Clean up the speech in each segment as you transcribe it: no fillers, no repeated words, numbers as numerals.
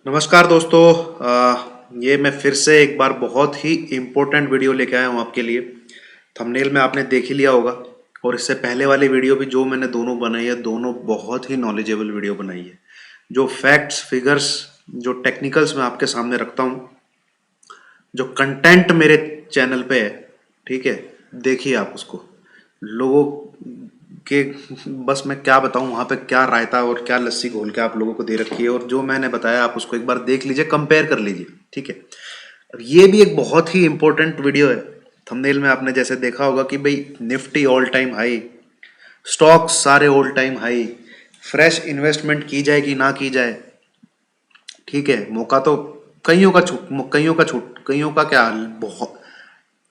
नमस्कार दोस्तों। ये मैं फिर से एक बार बहुत ही इम्पोर्टेंट वीडियो लेके आया हूँ आपके लिए। थंबनेल में आपने देख ही लिया होगा। और इससे पहले वाली वीडियो भी जो मैंने दोनों बनाई है, दोनों बहुत ही नॉलेजेबल वीडियो बनाई है। जो फैक्ट्स फिगर्स जो टेक्निकल्स मैं आपके सामने रखता हूँ, जो कंटेंट मेरे चैनल पे है, ठीक है, देखिए आप उसको। लोगों के बस मैं क्या बताऊं, वहाँ पे क्या रायता और क्या लस्सी घोल के आप लोगों को दे रखी है, और जो मैंने बताया आप उसको एक बार देख लीजिए, कंपेयर कर लीजिए, ठीक है। और ये भी एक बहुत ही इंपॉर्टेंट वीडियो है। थंबनेल में आपने जैसे देखा होगा कि भाई Nifty all time high, stocks सारे all time high, fresh investment की जाए कि ना की जाए, ठीक है। मौका तो कईयों का क्या, बहुत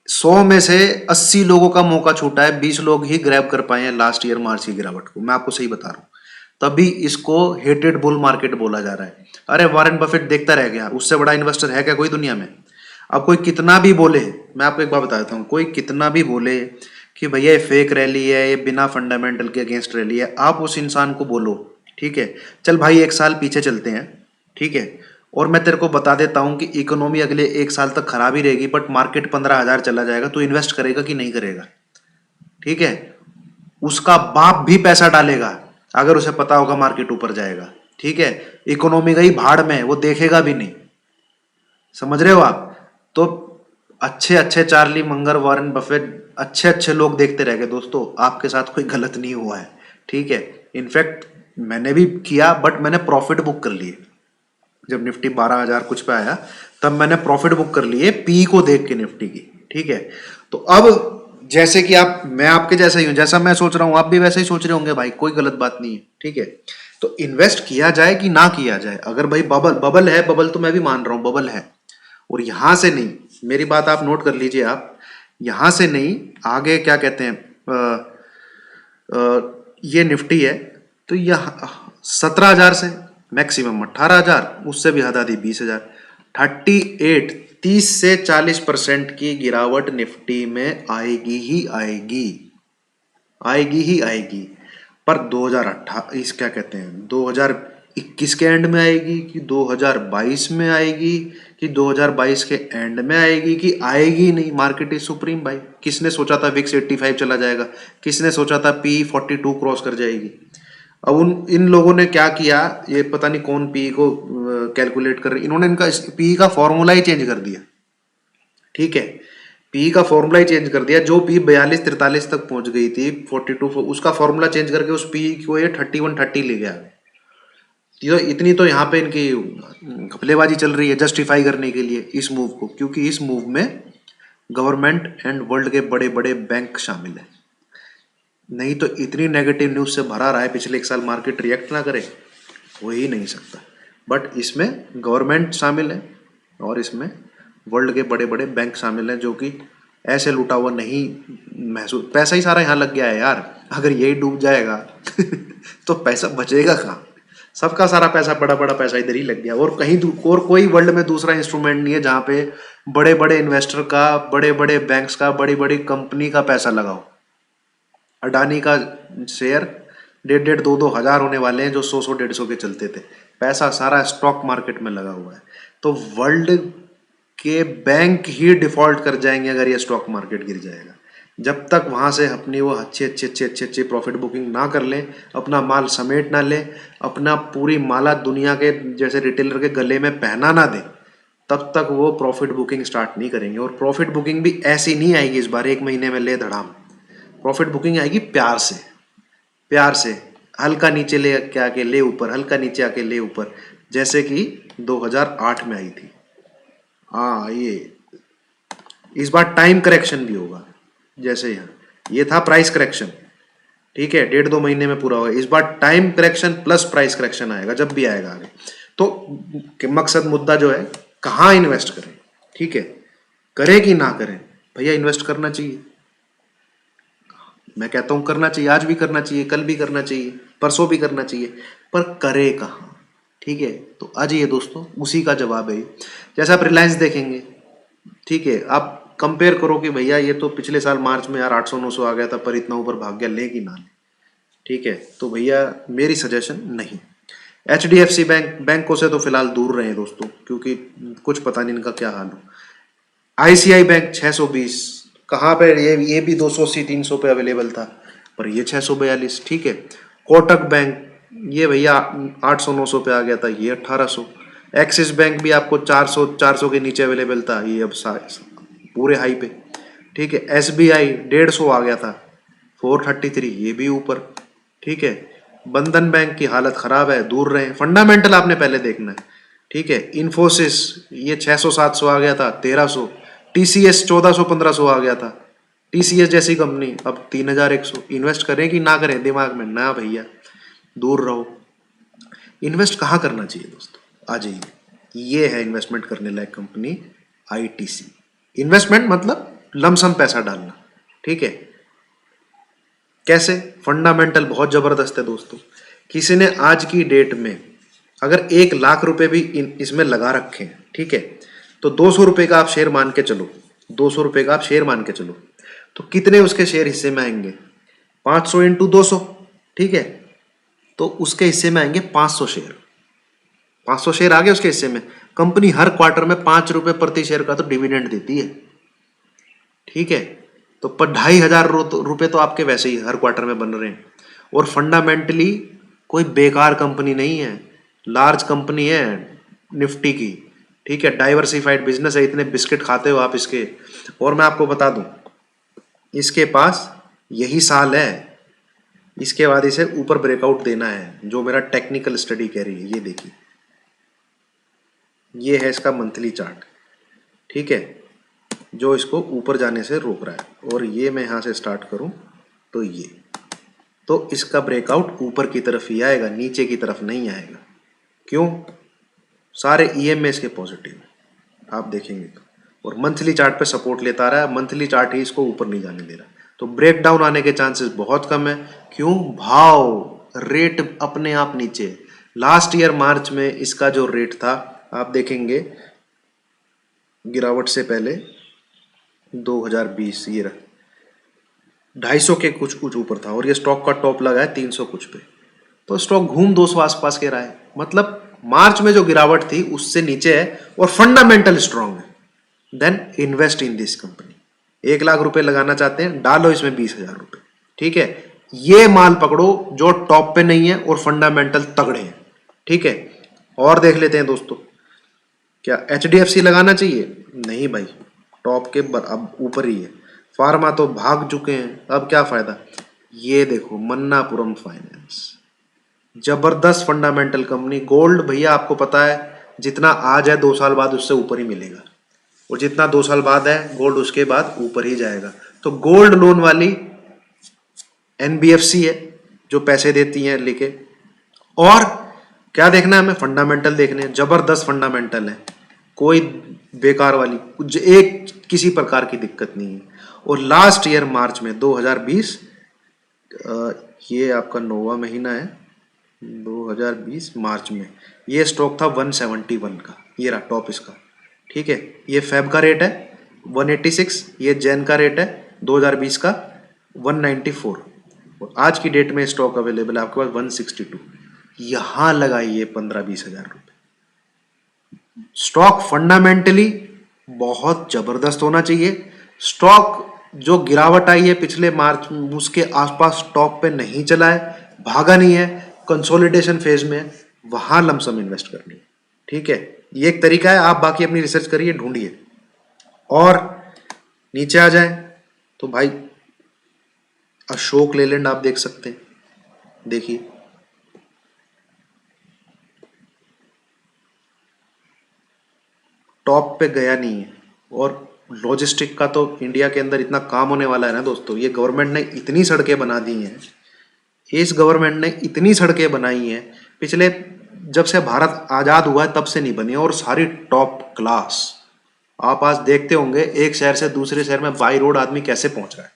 100 में से 80 लोगों का मौका छूटा है, 20 लोग ही ग्रैब कर पाए हैं लास्ट ईयर मार्च की गिरावट को। मैं आपको सही बता रहा हूँ। तभी इसको हेटेड बुल मार्केट बोला जा रहा है। अरे वॉरेन बफेट देखता रह गया, उससे बड़ा इन्वेस्टर है क्या कोई दुनिया में? अब कोई कितना भी बोले, मैं आपको एक बात बता देता हूँ, कोई कितना भी बोले कि भैया ये फेक रैली है, ये बिना फंडामेंटल के अगेंस्ट रैली है, आप उस इंसान को बोलो, ठीक है, चल भाई एक साल पीछे चलते हैं, ठीक है, और मैं तेरे को बता देता हूँ कि इकोनॉमी अगले एक साल तक खराब ही रहेगी, बट मार्केट 15,000 चला जाएगा, तो इन्वेस्ट करेगा कि नहीं करेगा? ठीक है। उसका बाप भी पैसा डालेगा अगर उसे पता होगा मार्केट ऊपर जाएगा, ठीक है। इकोनॉमी गई भाड़ में, वो देखेगा भी नहीं। समझ रहे हो आप? तो अच्छे अच्छे चार्ली मंगर, वॉरेन बफेट, अच्छे अच्छे लोग देखते रह गए दोस्तों। आपके साथ कोई गलत नहीं हुआ है, ठीक है। इनफैक्ट मैंने भी किया, बट मैंने प्रॉफिट बुक कर लिए। जब निफ्टी 12,000 कुछ पे आया, तब मैंने प्रॉफिट बुक कर लिए पी को देख के निफ्टी की, ठीक है। तो अब जैसे कि आप, मैं आपके जैसा ही हूं, जैसा मैं सोच रहा हूं आप भी वैसे ही सोच रहे होंगे भाई, कोई गलत बात नहीं है, ठीक है। तो इन्वेस्ट किया जाए कि ना किया जाए? अगर भाई बबल बबल है, बबल तो मैं भी मान रहा हूं बबल है, और यहां से नहीं, मेरी बात आप नोट कर लीजिए आप, यहां से नहीं, आगे क्या कहते हैं, ये निफ्टी है, तो यह 17,000 से मैक्सिमम 18,000, उससे भी हद आती 20,000, 38, 30 से 40% की गिरावट निफ्टी में आएगी ही आएगी, आएगी ही आएगी। पर 2028 क्या कहते हैं, 2021 के एंड में आएगी कि 2022 में आएगी कि 2022 के एंड में आएगी कि आएगी नहीं? मार्केट इज सुप्रीम भाई। किसने सोचा था विक्स 85 चला जाएगा? किसने सोचा था पी 42 क्रॉस कर जाएगी? अब उन इन लोगों ने क्या किया, ये पता नहीं कौन पी को कैलकुलेट कर रहे, इन्होंने इनका पी का फॉर्मूला ही चेंज कर दिया, ठीक है। पी का फॉर्मूला ही चेंज कर दिया। जो पी 42-43 तक पहुंच गई थी, 42, उसका फॉर्मूला चेंज करके उस पी को ये 31-30 ले गया। ये इतनी तो यहाँ पे इनकी घपलेबाजी चल रही है जस्टिफाई करने के लिए इस मूव को, क्योंकि इस मूव में गवर्नमेंट एंड वर्ल्ड के बड़े बड़े बैंक शामिल है। नहीं तो इतनी नेगेटिव न्यूज से भरा रहा है पिछले एक साल, मार्केट रिएक्ट ना करे, हो ही नहीं सकता। बट इसमें गवर्नमेंट शामिल है, और इसमें वर्ल्ड के बड़े बड़े बैंक शामिल हैं, जो कि ऐसे लूटा हुआ नहीं महसूस, पैसा ही सारा यहाँ लग गया है यार। अगर यही डूब जाएगा तो पैसा बचेगा कहाँ? सबका सारा पैसा, बड़ा बड़ा पैसा इधर ही लग गया, और कहीं और कोई वर्ल्ड में दूसरा इंस्ट्रूमेंट नहीं है जहाँ पे बड़े बड़े इन्वेस्टर का, बड़े बड़े बैंक्स का, बड़ी बड़ी कंपनी का पैसा लगाओ। अडानी का शेयर 1,500-2,000 होने वाले हैं, जो 100-150 के चलते थे। पैसा सारा स्टॉक मार्केट में लगा हुआ है। तो वर्ल्ड के बैंक ही डिफॉल्ट कर जाएंगे अगर ये स्टॉक मार्केट गिर जाएगा। जब तक वहां से अपनी वो अच्छी प्रॉफिट बुकिंग ना कर लें, अपना माल समेट ना लें, अपना पूरी माला दुनिया के जैसे रिटेलर के गले में पहना ना दें, तब तक वो प्रॉफिट बुकिंग स्टार्ट नहीं करेंगे। और प्रॉफिट बुकिंग भी ऐसी नहीं आएगी इस बार एक महीने में ले धड़ाम। प्रॉफिट बुकिंग आएगी प्यार से, प्यार से, हल्का नीचे ले के आके ले ऊपर, हल्का नीचे आके ले ऊपर, जैसे कि 2008 में आई थी। हाँ, इस बार टाइम करेक्शन भी होगा, जैसे यहाँ ये था प्राइस करेक्शन, ठीक है, 1.5-2 महीने में पूरा होगा। इस बार time correction plus price correction आएगा, जब भी आएगा आगे। तो मकसद मुद्दा जो है, कहाँ इन्वेस्ट करें, ठीक है, करें कि ना करें? भैया इन्वेस्ट करना चाहिए, मैं कहता हूं करना चाहिए, आज भी करना चाहिए, कल भी करना चाहिए, परसों भी करना चाहिए, पर करे कहाँ? ठीक है। तो आज ये दोस्तों उसी का जवाब है। जैसे आप रिलायंस देखेंगे, ठीक है, आप कंपेयर करो कि भैया ये तो पिछले साल मार्च में यार 800-900 आ गया था, पर इतना ऊपर भाग गया, ले कि ना ले? ठीक है, तो भैया मेरी सजेशन नहीं। HDFC बैंकों से तो फिलहाल दूर रहे दोस्तों, क्योंकि कुछ पता नहीं इनका क्या हाल हो। ICI बैंक 620, कहाँ पे ये भी 280 300 पे अवेलेबल था, पर ये 642, ठीक है। कोटक बैंक ये भैया 800 900 पे आ गया था, ये 1800। एक्सिस बैंक भी आपको 400 के नीचे अवेलेबल था, ये अब पूरे हाई पे, ठीक है। SBI 150 आ गया था, 433, ये भी ऊपर, ठीक है। बंधन बैंक की हालत खराब है, दूर रहे। फंडामेंटल आपने पहले देखना है, ठीक है। इन्फोसिस ये 600 700 आ गया था, 1300। TCS 1400 1500 आ गया था। TCS जैसी कंपनी अब 3100। इन्वेस्ट करें कि ना करें, दिमाग में ना भैया, दूर रहो। इन्वेस्ट कहाँ करना चाहिए दोस्तों, आ जाइए, ये है इन्वेस्टमेंट करने लायक कंपनी ITC। इन्वेस्टमेंट मतलब लमसम पैसा डालना, ठीक है। कैसे? फंडामेंटल बहुत जबरदस्त है दोस्तों। किसी ने आज की डेट में अगर 1 लाख रुपए भी इसमें लगा रखे हैं, ठीक है, तो 200 रुपए का आप शेयर मान के चलो, 200 रुपए का आप शेयर मान के चलो, तो कितने उसके शेयर हिस्से में आएंगे? 500 इंटू 200, ठीक है, तो उसके हिस्से में आएंगे 500 शेयर। 500 शेयर आ गए उसके हिस्से में। कंपनी हर क्वार्टर में 5 रुपए प्रति शेयर का तो डिविडेंड देती है, ठीक है। तो पर 2,500 रुपए तो आपके वैसे ही हर क्वार्टर में बन रहे हैं। और फंडामेंटली कोई बेकार कंपनी नहीं है, लार्ज कंपनी है निफ्टी की, ठीक है। डाइवर्सिफाइड बिजनेस है, इतने बिस्किट खाते हो आप इसके। और मैं आपको बता दूं, इसके पास यही साल है, इसके बाद इसे ऊपर ब्रेकआउट देना है, जो मेरा टेक्निकल स्टडी कह रही है। ये देखिए, ये है इसका मंथली चार्ट, ठीक है, जो इसको ऊपर जाने से रोक रहा है। और ये मैं यहाँ से स्टार्ट करूँ तो ये, तो इसका ब्रेकआउट ऊपर की तरफ ही आएगा, नीचे की तरफ नहीं आएगा। क्यों? सारे EMA इसके पॉजिटिव है, आप देखेंगे तो। और मंथली चार्ट पे सपोर्ट लेता रहा है, मंथली चार्ट ही इसको ऊपर नहीं जाने दे रहा। तो ब्रेक डाउन आने के चांसेस बहुत कम है। क्यों? भाव रेट अपने आप नीचे। लास्ट ईयर मार्च में इसका जो रेट था, आप देखेंगे गिरावट से पहले 2020, ये रहा 250 के कुछ कुछ ऊपर था, और ये स्टॉक का टॉप लगा है 300 कुछ पे। तो स्टॉक घूम 200 आसपास के रहा है। मतलब मार्च में जो गिरावट थी उससे नीचे है और फंडामेंटल स्ट्रांग है। Then invest in this company. 1 lakh रुपए लगाना चाहते हैं, डालो इसमें 20,000 रुपए, ठीक है। ये माल पकड़ो जो टॉप पे नहीं है और फंडामेंटल तगड़े हैं, ठीक है। और देख लेते हैं दोस्तों, क्या HDFC लगाना चाहिए? नहीं भाई, टॉप के अब ऊपर ही है। फार्मा तो भाग चुके हैं, अब क्या फायदा। ये देखो मन्नापुरम फाइनेंस, जबरदस्त फंडामेंटल कंपनी। गोल्ड भैया आपको पता है, जितना आज है 2 साल बाद उससे ऊपर ही मिलेगा, और जितना 2 साल बाद है गोल्ड उसके बाद ऊपर ही जाएगा। तो गोल्ड लोन वाली NBFC है जो पैसे देती है लेके। और क्या देखना है हमें? फंडामेंटल देखने हैं, जबरदस्त फंडामेंटल है, कोई बेकार वाली कुछ एक किसी प्रकार की दिक्कत नहीं है। और लास्ट ईयर मार्च में 2020, ये आपका 9वां महीना है, 2020 मार्च में ये स्टॉक था 171 का, ये रहा टॉप इसका, ठीक है। ये फेब का रेट है 186, ये जैन का रेट है 2020 का 194, और आज की डेट में स्टॉक अवेलेबल है आपके पास 162। यहां लगाइए 15-20 हजार रुपए। स्टॉक फंडामेंटली बहुत जबरदस्त होना चाहिए। स्टॉक जो गिरावट आई है पिछले मार्च में, उसके आसपास टॉप पे नहीं चला है, भागा नहीं है, कंसोलिडेशन फेज में है, वहां लमसम इन्वेस्ट करनी है, ठीक है। ये एक तरीका है, आप बाकी अपनी रिसर्च करिए, ढूंढिए। और नीचे आ जाए तो भाई अशोक लेलैंड आप देख सकते हैं, देखिए टॉप पे गया नहीं है। और लॉजिस्टिक का तो इंडिया के अंदर इतना काम होने वाला है ना दोस्तों, ये गवर्नमेंट ने इतनी सड़कें बना दी हैं, इस गवर्नमेंट ने इतनी सड़कें बनाई हैं, पिछले जब से भारत आजाद हुआ है तब से नहीं बनी, और सारी टॉप क्लास। आप आज देखते होंगे एक शहर से दूसरे शहर में बाई रोड आदमी कैसे पहुंच रहा है,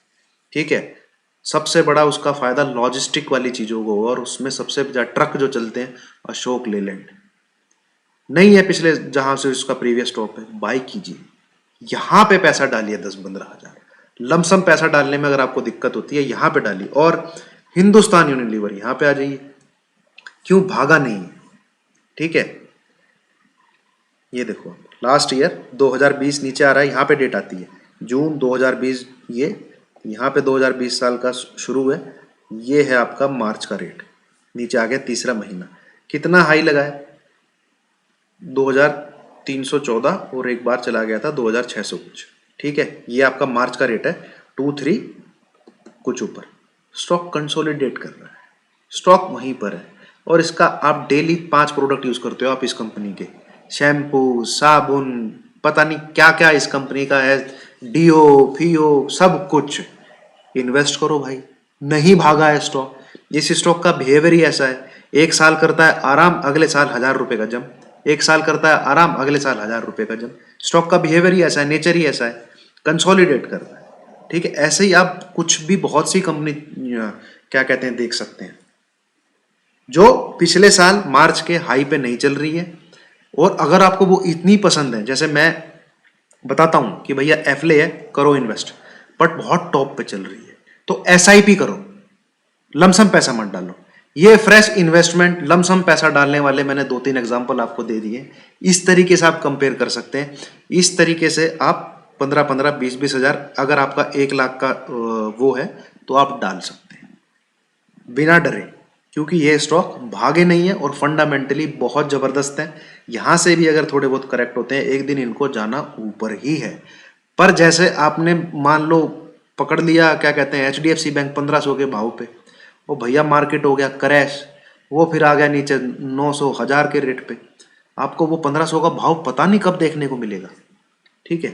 ठीक है। सबसे बड़ा उसका फायदा लॉजिस्टिक वाली चीजों को, और उसमें सबसे ज्यादा ट्रक जो चलते हैं अशोक लेलैंड नहीं है पिछले जहां से उसका प्रीवियस टॉप है, बाई कीजिए, यहां पे पैसा डालिए 10-15 हजार लमसम। पैसा डालने में अगर आपको दिक्कत होती है यहां पे डालिए। और हिंदुस्तान यूनिलीवर यहां पे आ जाइए, क्यों भागा नहीं है, ठीक है, ये देखो लास्ट ईयर 2020 नीचे आ रहा है, यहाँ पे डेट आती है जून 2020, ये यहाँ पे 2020 साल का शुरू है, ये है आपका मार्च का रेट, नीचे आ गया तीसरा महीना, कितना हाई लगा है 2314 और एक बार चला गया था 2600 कुछ। ठीक है, ये आपका मार्च का रेट है 23 कुछ ऊपर। स्टॉक कंसोलिडेट कर रहा है, स्टॉक वहीं पर है, और इसका आप डेली 5 प्रोडक्ट यूज करते हो आप इस कंपनी के, शैम्पू, साबुन, पता नहीं क्या क्या इस कंपनी का है, डीओ फियो सब कुछ, इन्वेस्ट करो भाई। नहीं भागा है स्टॉक, इस स्टॉक का बिहेवियर ही ऐसा है, एक साल करता है आराम, अगले साल 1000 रुपए का जंप, एक साल करता है आराम, अगले साल 1000 रुपए का जंप। स्टॉक का बिहेवियर ही ऐसा है, नेचर ही ऐसा है, कंसोलिडेट कर रहा है। ठीक है, ऐसे ही आप कुछ भी बहुत सी कंपनी क्या कहते हैं देख सकते हैं जो पिछले साल मार्च के हाई पे नहीं चल रही है, और अगर आपको वो इतनी पसंद है, जैसे मैं बताता हूं कि भैया एफले है, करो इन्वेस्ट, बट बहुत टॉप पे चल रही है, तो एसआईपी करो, लमसम पैसा मत डालो। ये फ्रेश इन्वेस्टमेंट लमसम पैसा डालने वाले मैंने 2-3 एग्जांपल आपको दे दिए, इस तरीके से आप कंपेयर कर सकते हैं। इस तरीके से आप 15-15, 20-20 हजार, अगर आपका 1 लाख का वो है तो आप डाल सकते हैं बिना डरे, क्योंकि ये स्टॉक भागे नहीं है और फंडामेंटली बहुत जबरदस्त है। यहां से भी अगर थोड़े बहुत करेक्ट होते हैं, एक दिन इनको जाना ऊपर ही है। पर जैसे आपने मान लो पकड़ लिया, क्या कहते हैं, HDFC बैंक 1500 के भाव पे, वो भैया मार्केट हो गया क्रैश, वो फिर आ गया नीचे 900 1000 के रेट पे, आपको वो 1500 का भाव पता नहीं कब देखने को मिलेगा। ठीक है,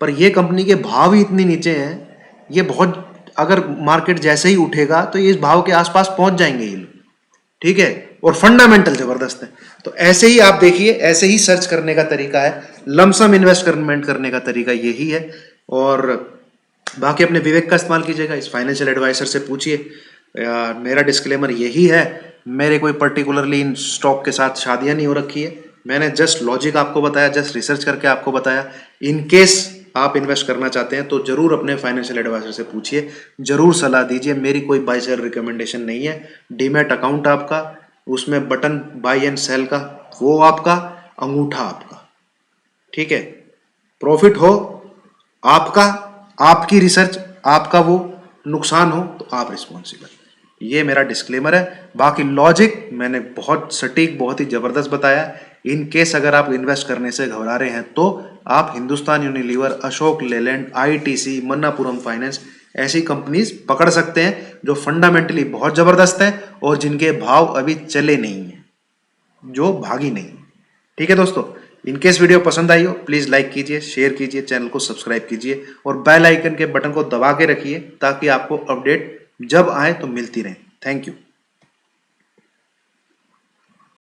पर ये कंपनी के भाव ही इतने नीचे हैं, ये बहुत, अगर मार्केट जैसे ही उठेगा तो ये इस भाव के आसपास पहुंच जाएंगे ये लोग। ठीक है, और फंडामेंटल जबरदस्त है। तो ऐसे ही आप देखिए, ऐसे ही सर्च करने का तरीका है, लमसम इन्वेस्टमेंट करने का तरीका यही है। और बाकी अपने विवेक का इस्तेमाल कीजिएगा, इस फाइनेंशियल एडवाइजर से पूछिए। मेरा डिस्क्लेमर यही है, मेरे कोई पर्टिकुलरली इन स्टॉक के साथ शादियां नहीं हो रखी है, मैंने जस्ट लॉजिक आपको बताया, जस्ट रिसर्च करके आपको बताया। इन केस आप इन्वेस्ट करना चाहते हैं तो जरूर अपने फाइनेंशियल एडवाइजर से पूछिए, जरूर सलाह दीजिए, मेरी कोई बाय सेल रिकमेंडेशन नहीं है। डीमैट अकाउंट आपका, उसमें बटन बाय एंड सेल का, वो आपका, अंगूठा आपका। ठीक है, प्रॉफिट हो आपका, आपकी रिसर्च, आपका वो, नुकसान हो तो आप रिस्पॉन्सिबल। ये मेरा डिस्क्लेमर है। बाकी लॉजिक मैंने बहुत सटीक, बहुत ही जबरदस्त बताया। इन केस अगर आप इन्वेस्ट करने से घबरा रहे हैं तो आप Hindustan Unilever, Ashok Leyland, ITC, Manappuram finance, ऐसी कंपनीज पकड़ सकते हैं जो फंडामेंटली बहुत जबरदस्त है और जिनके भाव अभी चले नहीं है, जो भागी नहीं। ठीक है दोस्तों, इनकेस वीडियो पसंद आई हो प्लीज लाइक कीजिए, शेयर कीजिए, चैनल को सब्सक्राइब कीजिए और बेल आइकन के बटन को दबा के रखिए ताकि आपको अपडेट जब आए तो मिलती रहे। Thank you.